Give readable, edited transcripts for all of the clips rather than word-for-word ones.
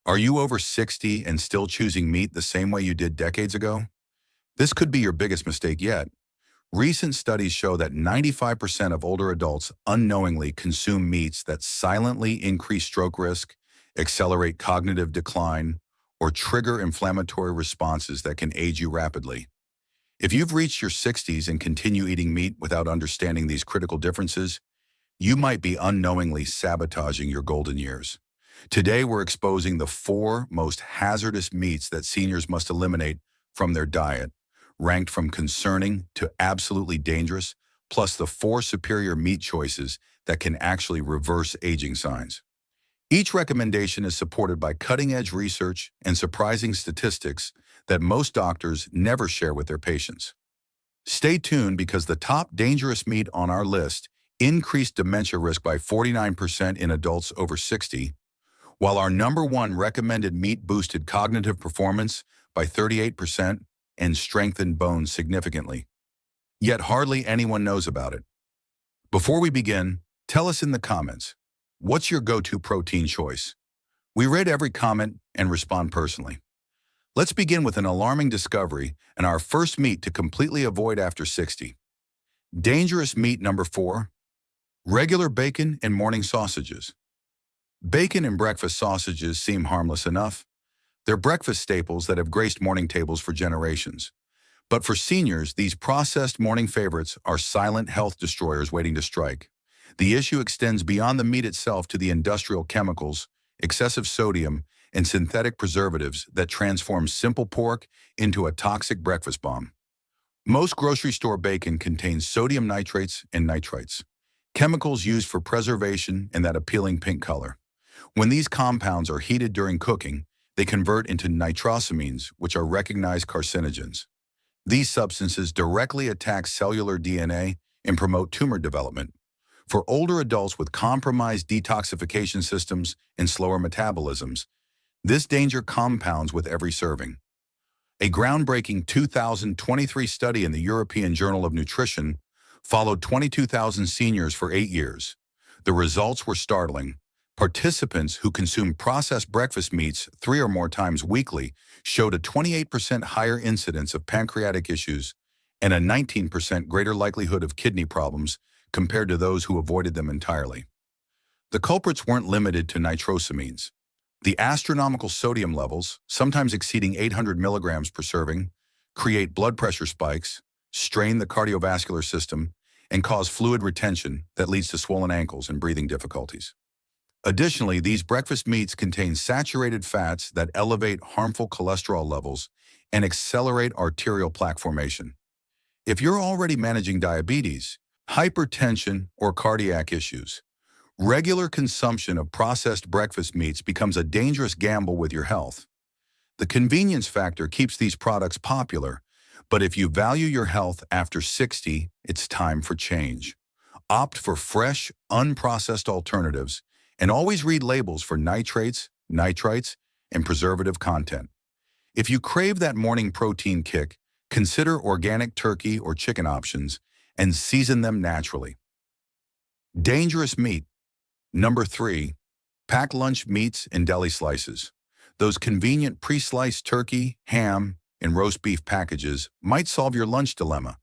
Are you over 60 and still choosing meat the same way you did decades ago? This could be your biggest mistake yet. Recent studies show that 95% of older adults unknowingly consume meats that silently increase stroke risk, accelerate cognitive decline, or trigger inflammatory responses that can age you rapidly. If you've reached your 60s and continue eating meat without understanding these critical differences, you might be unknowingly sabotaging your golden years. Today, we're exposing the 4 most hazardous meats that seniors must eliminate from their diet, ranked from concerning to absolutely dangerous, plus the 4 superior meat choices that can actually reverse aging signs. Each recommendation is supported by cutting-edge research and surprising statistics that most doctors never share with their patients. Stay tuned because the top dangerous meat on our list increased dementia risk by 49% in adults over 60, while our number 1 recommended meat boosted cognitive performance by 38% and strengthened bones significantly. Yet hardly anyone knows about it. Before we begin, tell us in the comments, what's your go-to protein choice? We read every comment and respond personally. Let's begin with an alarming discovery and our first meat to completely avoid after 60. Dangerous meat number 4, regular bacon and morning sausages. Bacon and breakfast sausages seem harmless enough. They're breakfast staples that have graced morning tables for generations. But for seniors, these processed morning favorites are silent health destroyers waiting to strike. The issue extends beyond the meat itself to the industrial chemicals, excessive sodium, and synthetic preservatives that transform simple pork into a toxic breakfast bomb. Most grocery store bacon contains sodium nitrates and nitrites, chemicals used for preservation and that appealing pink color. When these compounds are heated during cooking, they convert into nitrosamines, which are recognized carcinogens. These substances directly attack cellular DNA and promote tumor development. For older adults with compromised detoxification systems and slower metabolisms, this danger compounds with every serving. A groundbreaking 2023 study in the European Journal of Nutrition followed 22,000 seniors for 8 years. The results were startling. Participants who consumed processed breakfast meats 3 or more times weekly showed a 28% higher incidence of pancreatic issues and a 19% greater likelihood of kidney problems compared to those who avoided them entirely. The culprits weren't limited to nitrosamines. The astronomical sodium levels, sometimes exceeding 800 milligrams per serving, create blood pressure spikes, strain the cardiovascular system, and cause fluid retention that leads to swollen ankles and breathing difficulties. Additionally, these breakfast meats contain saturated fats that elevate harmful cholesterol levels and accelerate arterial plaque formation. If you're already managing diabetes, hypertension, or cardiac issues, regular consumption of processed breakfast meats becomes a dangerous gamble with your health. The convenience factor keeps these products popular, but if you value your health after 60, it's time for change. Opt for fresh, unprocessed alternatives, and always read labels for nitrates, nitrites, and preservative content. If you crave that morning protein kick, consider organic turkey or chicken options and season them naturally. Dangerous meat. Number 3, packed lunch meats and deli slices. Those convenient pre-sliced turkey, ham, and roast beef packages might solve your lunch dilemma.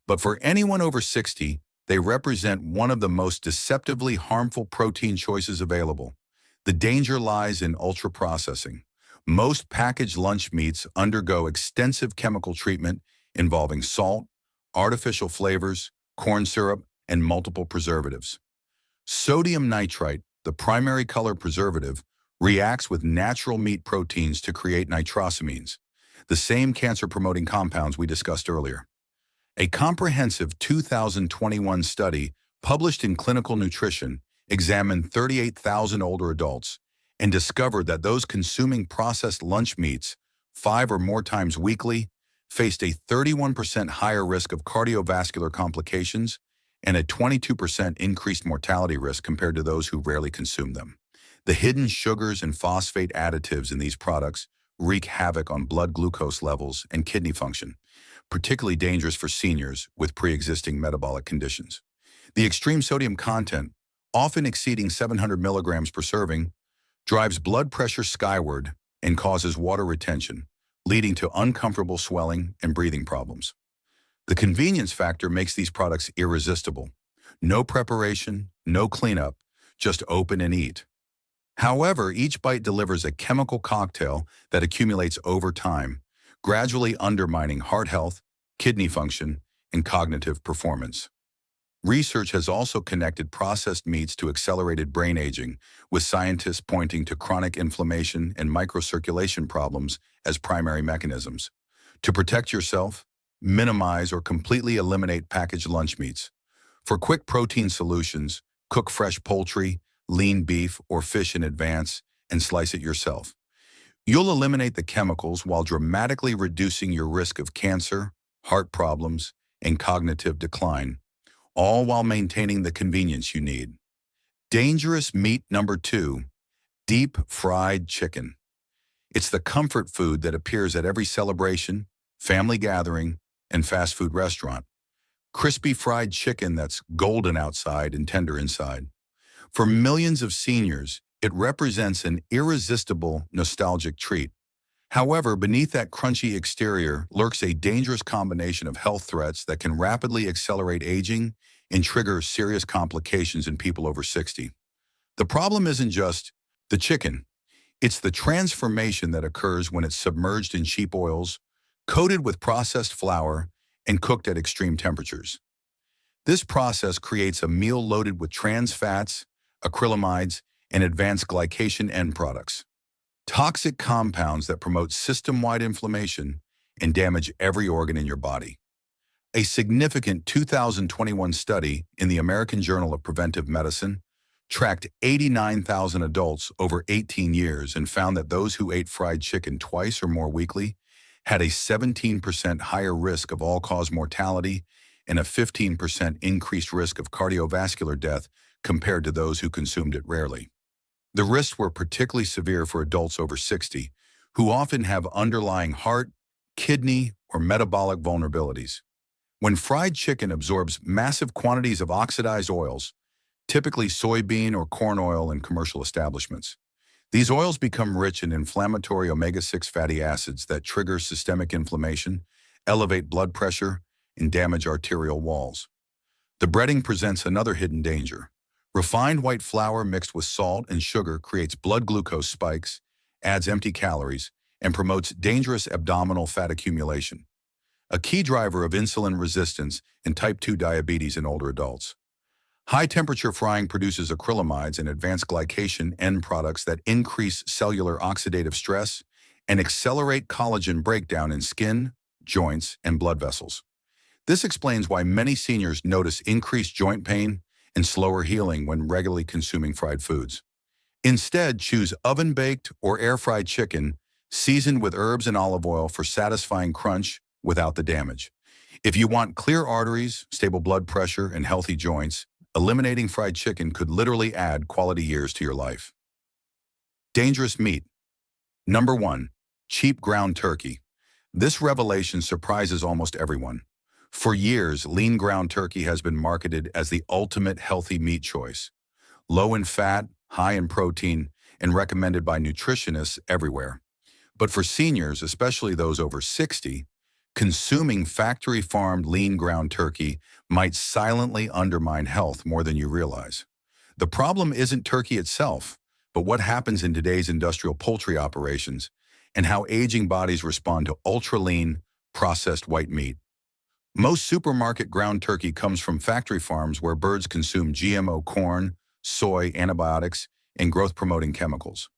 But for anyone over 60, they represent one of the most deceptively harmful protein choices available. The danger lies in ultra-processing. Most packaged lunch meats undergo extensive chemical treatment involving salt, artificial flavors, corn syrup, and multiple preservatives. Sodium nitrite, the primary color preservative, reacts with natural meat proteins to create nitrosamines, the same cancer-promoting compounds we discussed earlier. A comprehensive 2021 study published in Clinical Nutrition examined 38,000 older adults and discovered that those consuming processed lunch meats 5 or more times weekly faced a 31% higher risk of cardiovascular complications and a 22% increased mortality risk compared to those who rarely consume them. The hidden sugars and phosphate additives in these products wreak havoc on blood glucose levels and kidney function, particularly dangerous for seniors with pre-existing metabolic conditions. The extreme sodium content, often exceeding 700 milligrams per serving, drives blood pressure skyward, and causes water retention, leading to uncomfortable swelling and breathing problems. The convenience factor makes these products irresistible. No preparation, no cleanup, just open and eat. However, each bite delivers a chemical cocktail that accumulates over time, gradually undermining heart health, kidney function, and cognitive performance. Research has also connected processed meats to accelerated brain aging, with scientists pointing to chronic inflammation and microcirculation problems as primary mechanisms. To protect yourself, minimize or completely eliminate packaged lunch meats. For quick protein solutions, cook fresh poultry, lean beef, or fish in advance and slice it yourself. You'll eliminate the chemicals while dramatically reducing your risk of cancer, heart problems, and cognitive decline, all while maintaining the convenience you need. Dangerous meat number 2, deep fried chicken. It's the comfort food that appears at every celebration, family gathering, and fast food restaurant. Crispy fried chicken that's golden outside and tender inside. For millions of seniors, it represents an irresistible, nostalgic treat. However, beneath that crunchy exterior lurks a dangerous combination of health threats that can rapidly accelerate aging and trigger serious complications in people over 60. The problem isn't just the chicken. It's the transformation that occurs when it's submerged in cheap oils, coated with processed flour, and cooked at extreme temperatures. This process creates a meal loaded with trans fats, acrylamides, and advanced glycation end products. Toxic compounds that promote system-wide inflammation and damage every organ in your body. A significant 2021 study in the American Journal of Preventive Medicine tracked 89,000 adults over 18 years and found that those who ate fried chicken twice or more weekly had a 17% higher risk of all-cause mortality and a 15% increased risk of cardiovascular death compared to those who consumed it rarely. The risks were particularly severe for adults over 60, who often have underlying heart, kidney, or metabolic vulnerabilities. When fried chicken absorbs massive quantities of oxidized oils, typically soybean or corn oil in commercial establishments, these oils become rich in inflammatory omega-6 fatty acids that trigger systemic inflammation, elevate blood pressure, and damage arterial walls. The breading presents another hidden danger. Refined white flour mixed with salt and sugar creates blood glucose spikes, adds empty calories, and promotes dangerous abdominal fat accumulation, a key driver of insulin resistance and type 2 diabetes in older adults. High-temperature frying produces acrylamides and advanced glycation end products that increase cellular oxidative stress and accelerate collagen breakdown in skin, joints, and blood vessels. This explains why many seniors notice increased joint pain and slower healing when regularly consuming fried foods. Instead, choose oven-baked or air-fried chicken seasoned with herbs and olive oil for satisfying crunch without the damage. If you want clear arteries, stable blood pressure, and healthy joints, eliminating fried chicken could literally add quality years to your life. Dangerous meat. Number 1, cheap ground turkey. This revelation surprises almost everyone. For years, lean ground turkey has been marketed as the ultimate healthy meat choice. Low in fat, high in protein, and recommended by nutritionists everywhere. But for seniors, especially those over 60, consuming factory-farmed lean ground turkey might silently undermine health more than you realize. The problem isn't turkey itself, but what happens in today's industrial poultry operations and how aging bodies respond to ultra-lean, processed white meat. Most supermarket ground turkey comes from factory farms where birds consume GMO corn, soy, antibiotics, and growth-promoting chemicals.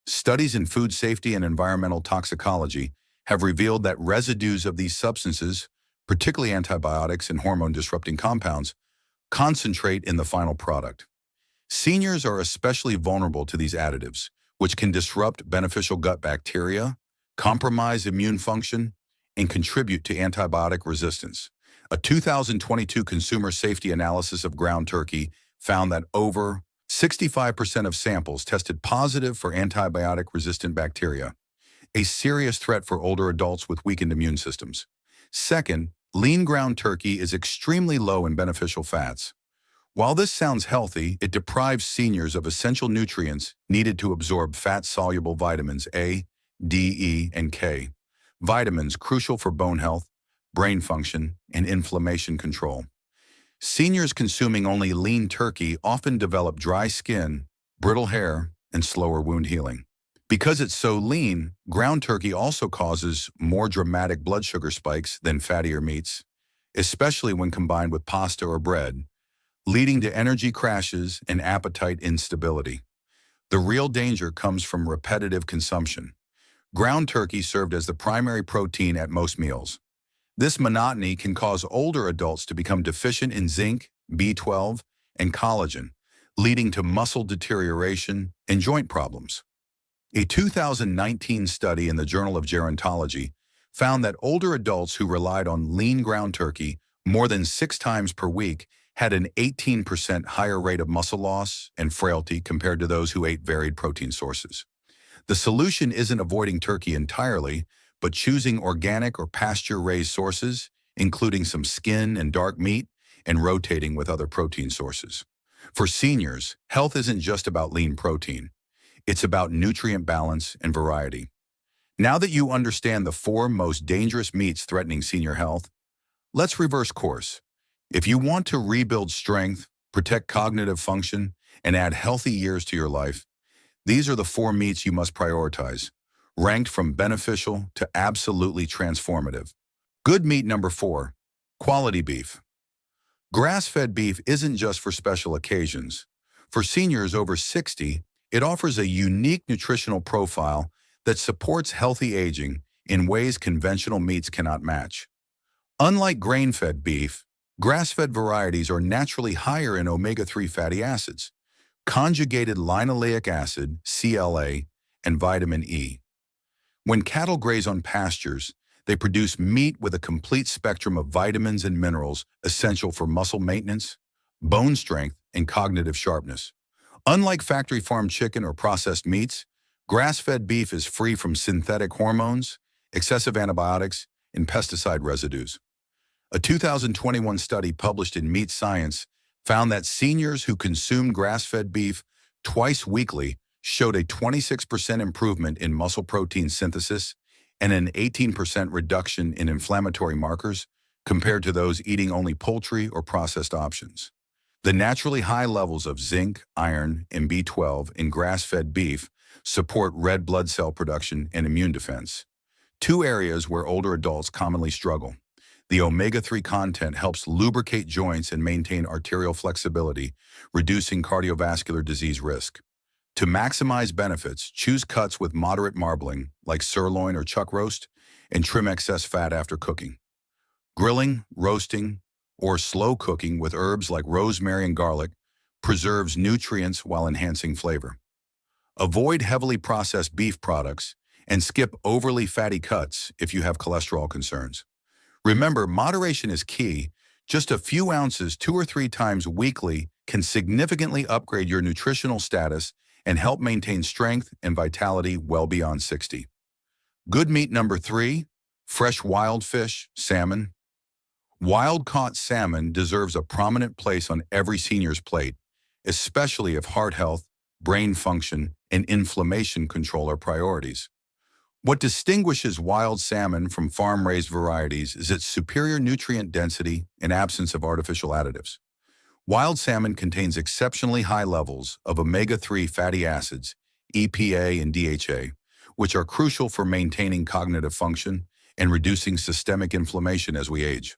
Studies in food safety and environmental toxicology have revealed that residues of these substances, particularly antibiotics and hormone-disrupting compounds, concentrate in the final product. Seniors are especially vulnerable to these additives, which can disrupt beneficial gut bacteria, compromise immune function, and contribute to antibiotic resistance. A 2022 consumer safety analysis of ground turkey found that over 65% of samples tested positive for antibiotic-resistant bacteria, a serious threat for older adults with weakened immune systems. Second, lean ground turkey is extremely low in beneficial fats. While this sounds healthy, it deprives seniors of essential nutrients needed to absorb fat-soluble vitamins A, D, E, and K. Vitamins crucial for bone health, brain function, and inflammation control. Seniors consuming only lean turkey often develop dry skin, brittle hair, and slower wound healing. Because it's so lean, ground turkey also causes more dramatic blood sugar spikes than fattier meats, especially when combined with pasta or bread, leading to energy crashes and appetite instability. The real danger comes from repetitive consumption. Ground turkey served as the primary protein at most meals. This monotony can cause older adults to become deficient in zinc, B12, and collagen, leading to muscle deterioration and joint problems. A 2019 study in the Journal of Gerontology found that older adults who relied on lean ground turkey more than 6 times per week had an 18% higher rate of muscle loss and frailty compared to those who ate varied protein sources. The solution isn't avoiding turkey entirely, but choosing organic or pasture-raised sources, including some skin and dark meat, and rotating with other protein sources. For seniors, health isn't just about lean protein. It's about nutrient balance and variety. Now that you understand the 4 most dangerous meats threatening senior health, let's reverse course. If you want to rebuild strength, protect cognitive function, and add healthy years to your life, these are the 4 meats you must prioritize, ranked from beneficial to absolutely transformative. Good meat number 4, quality beef. Grass-fed beef isn't just for special occasions. For seniors over 60, it offers a unique nutritional profile that supports healthy aging in ways conventional meats cannot match. Unlike grain-fed beef, grass-fed varieties are naturally higher in omega-3 fatty acids, conjugated linoleic acid, CLA, and vitamin E. When cattle graze on pastures, they produce meat with a complete spectrum of vitamins and minerals essential for muscle maintenance, bone strength, and cognitive sharpness. Unlike factory-farmed chicken or processed meats, grass-fed beef is free from synthetic hormones, excessive antibiotics, and pesticide residues. A 2021 study published in Meat Science found that seniors who consumed grass-fed beef twice weekly showed a 26% improvement in muscle protein synthesis and an 18% reduction in inflammatory markers compared to those eating only poultry or processed options. The naturally high levels of zinc, iron, and B12 in grass-fed beef support red blood cell production and immune defense, 2 areas where older adults commonly struggle. The omega-3 content helps lubricate joints and maintain arterial flexibility, reducing cardiovascular disease risk. To maximize benefits, choose cuts with moderate marbling, like sirloin or chuck roast, and trim excess fat after cooking. Grilling, roasting, or slow cooking with herbs like rosemary and garlic preserves nutrients while enhancing flavor. Avoid heavily processed beef products and skip overly fatty cuts if you have cholesterol concerns. Remember, moderation is key. Just a few ounces 2 or 3 times weekly can significantly upgrade your nutritional status and help maintain strength and vitality well beyond 60. Good meat number 3, fresh wild fish, salmon. Wild-caught salmon deserves a prominent place on every senior's plate, especially if heart health, brain function, and inflammation control are priorities. What distinguishes wild salmon from farm-raised varieties is its superior nutrient density and absence of artificial additives. Wild salmon contains exceptionally high levels of omega-3 fatty acids, EPA and DHA, which are crucial for maintaining cognitive function and reducing systemic inflammation as we age.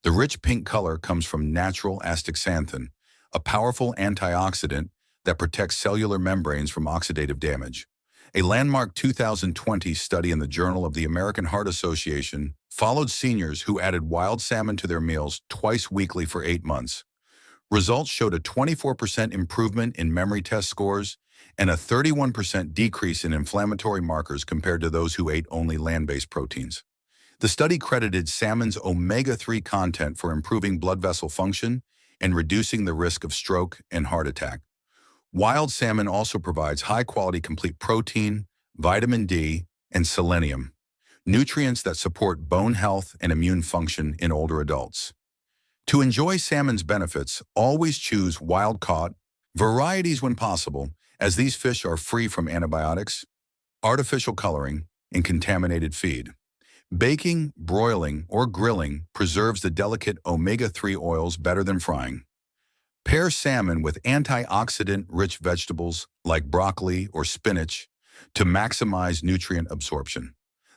The rich pink color comes from natural astaxanthin, a powerful antioxidant that protects cellular membranes from oxidative damage. A landmark 2020 study in the Journal of the American Heart Association followed seniors who added wild salmon to their meals twice weekly for 8 months. Results showed a 24% improvement in memory test scores and a 31% decrease in inflammatory markers compared to those who ate only land-based proteins. The study credited salmon's omega-3 content for improving blood vessel function and reducing the risk of stroke and heart attack. Wild salmon also provides high-quality complete protein, vitamin D, and selenium, nutrients that support bone health and immune function in older adults. To enjoy salmon's benefits, always choose wild-caught varieties when possible, as these fish are free from antibiotics, artificial coloring, and contaminated feed. Baking, broiling, or grilling preserves the delicate omega-3 oils better than frying. Pair salmon with antioxidant-rich vegetables like broccoli or spinach to maximize nutrient absorption.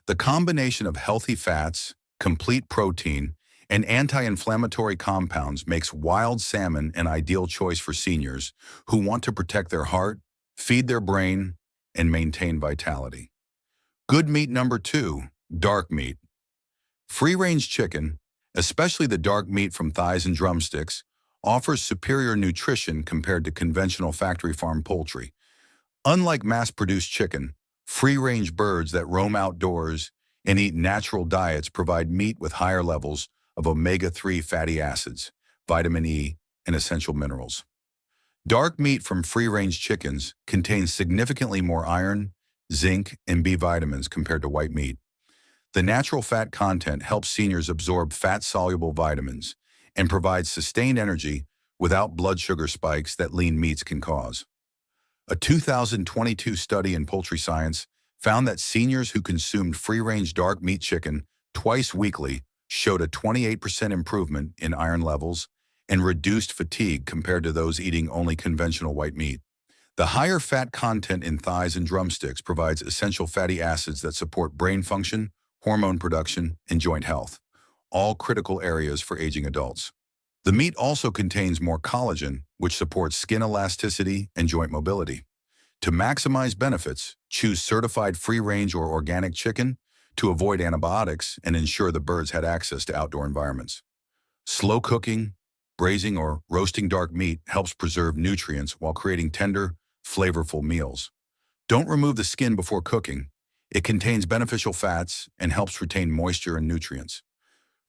The combination of healthy fats, complete protein, and anti-inflammatory compounds makes wild salmon an ideal choice for seniors who want to protect their heart, feed their brain, and maintain vitality. Good meat number 2, dark meat. Free-range chicken, especially the dark meat from thighs and drumsticks, offers superior nutrition compared to conventional factory farm poultry. Unlike mass-produced chicken, free-range birds that roam outdoors and eat natural diets provide meat with higher levels of omega-3 fatty acids, vitamin E, and essential minerals. Dark meat from free-range chickens contains significantly more iron, zinc, and B vitamins compared to white meat. The natural fat content helps seniors absorb fat-soluble vitamins and provides sustained energy without blood sugar spikes that lean meats can cause. A 2022 study in Poultry Science found that seniors who consumed free-range dark meat chicken twice weekly showed a 28% improvement in iron levels and reduced fatigue compared to those eating only conventional white meat. The higher fat content in thighs and drumsticks provides essential fatty acids that support brain function, hormone production, and joint health, all critical areas for aging adults. The meat also contains more collagen, which supports skin elasticity and joint mobility. To maximize benefits, choose certified free-range or organic chicken to avoid antibiotics and ensure the birds had access to outdoor environments. Slow cooking, braising, or roasting dark meat helps preserve nutrients while creating tender, flavorful meals. Don't remove the skin before cooking. It contains beneficial fats and helps retain moisture and nutrients.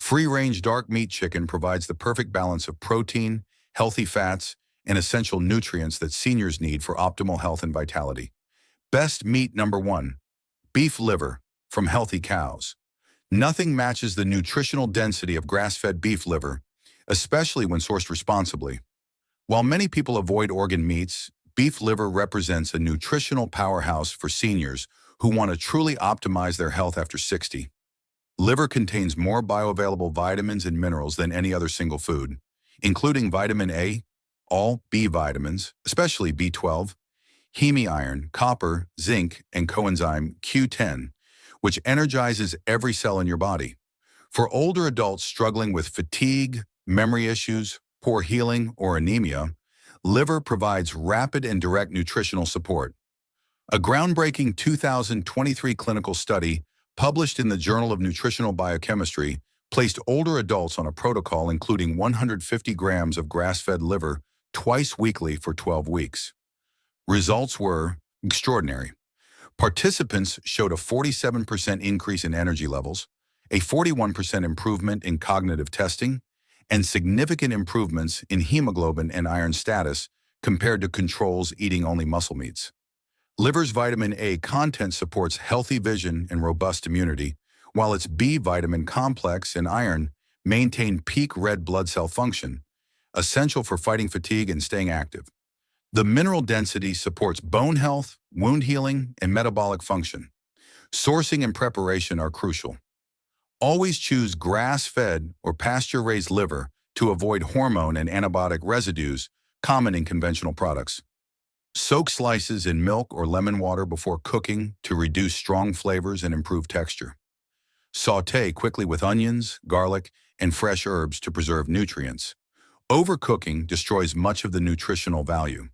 Free-range dark meat chicken provides the perfect balance of protein, healthy fats, and essential nutrients that seniors need for optimal health and vitality. Best meat number 1, beef liver from healthy cows. Nothing matches the nutritional density of grass-fed beef liver, especially when sourced responsibly. While many people avoid organ meats, beef liver represents a nutritional powerhouse for seniors who want to truly optimize their health after 60. Liver contains more bioavailable vitamins and minerals than any other single food, including vitamin A, all B vitamins, especially B12, heme iron, copper, zinc, and coenzyme Q10, which energizes every cell in your body. For older adults struggling with fatigue, memory issues, poor healing, or anemia, liver provides rapid and direct nutritional support. A groundbreaking 2023 clinical study published in the Journal of Nutritional Biochemistry placed older adults on a protocol including 150 grams of grass-fed liver twice weekly for 12 weeks. Results were extraordinary. Participants showed a 47% increase in energy levels, a 41% improvement in cognitive testing, and significant improvements in hemoglobin and iron status compared to controls eating only muscle meats. Liver's vitamin A content supports healthy vision and robust immunity, while its B vitamin complex and iron maintain peak red blood cell function, essential for fighting fatigue and staying active. The mineral density supports bone health, wound healing, and metabolic function. Sourcing and preparation are crucial. Always choose grass-fed or pasture-raised liver to avoid hormone and antibiotic residues common in conventional products. Soak slices in milk or lemon water before cooking to reduce strong flavors and improve texture. Sauté quickly with onions, garlic, and fresh herbs to preserve nutrients. Overcooking destroys much of the nutritional value.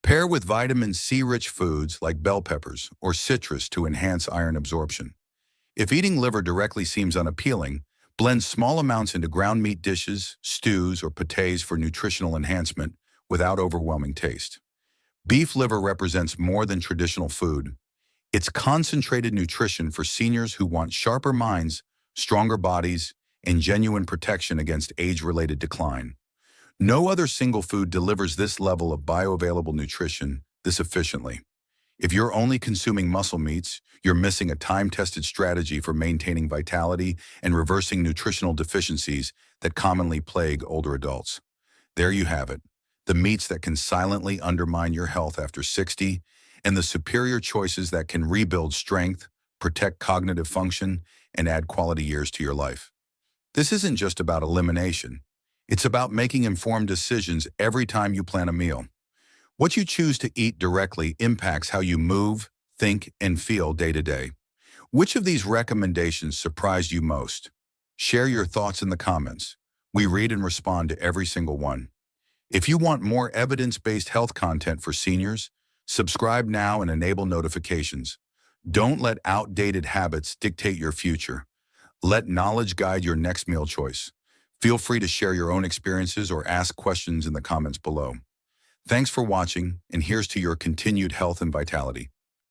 Pair with vitamin C-rich foods like bell peppers or citrus to enhance iron absorption. If eating liver directly seems unappealing, blend small amounts into ground meat dishes, stews, or pâtés for nutritional enhancement without overwhelming taste. Beef liver represents more than traditional food. It's concentrated nutrition for seniors who want sharper minds, stronger bodies, and genuine protection against age-related decline. No other single food delivers this level of bioavailable nutrition this efficiently. If you're only consuming muscle meats, you're missing a time-tested strategy for maintaining vitality and reversing nutritional deficiencies that commonly plague older adults. There you have it, the meats that can silently undermine your health after 60, and the superior choices that can rebuild strength, protect cognitive function, and add quality years to your life. This isn't just about elimination. It's about making informed decisions every time you plan a meal. What you choose to eat directly impacts how you move, think, and feel day to day. Which of these recommendations surprised you most? Share your thoughts in the comments. We read and respond to every single one. If you want more evidence-based health content for seniors, subscribe now and enable notifications. Don't let outdated habits dictate your future. Let knowledge guide your next meal choice. Feel free to share your own experiences or ask questions in the comments below. Thanks for watching, and here's to your continued health and vitality.